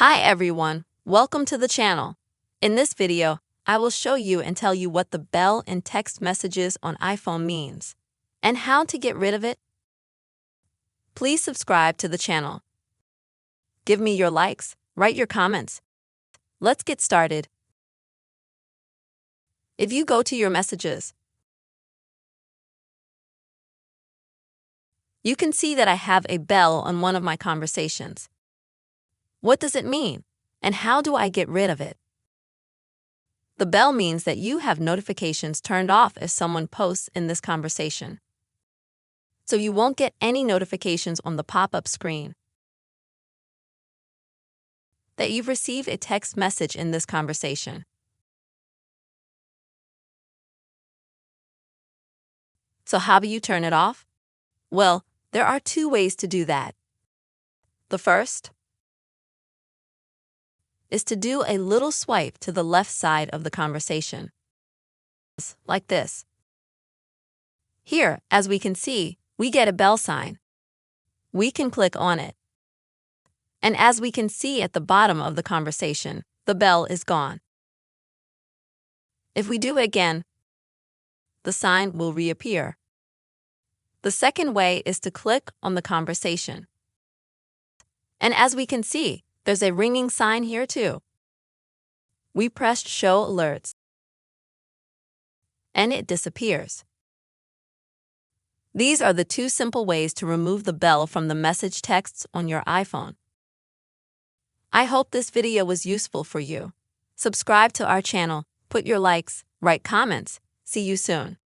Hi everyone, welcome to the channel. In this video, I will show you and tell you what the bell in text messages on iPhone means and how to get rid of it. Please subscribe to the channel. Give me your likes, write your comments. Let's get started. If you go to your messages, you can see that I have a bell on one of my conversations. What does it mean, and how do I get rid of it? The bell means that you have notifications turned off if someone posts in this conversation. So you won't get any notifications on the pop-up screen that you've received a text message in this conversation. So how do you turn it off? Well, there are two ways to do that. The first is to do a little swipe to the left side of the conversation, like this. Here, as we can see, we get a bell sign. We can click on it. And as we can see at the bottom of the conversation, the bell is gone. If we do it again, the sign will reappear. The second way is to click on the conversation. And as we can see, there's a ringing sign here too. We press Show Alerts, and it disappears. These are the two simple ways to remove the bell from the message texts on your iPhone. I hope this video was useful for you. Subscribe to our channel, put your likes, write comments. See you soon.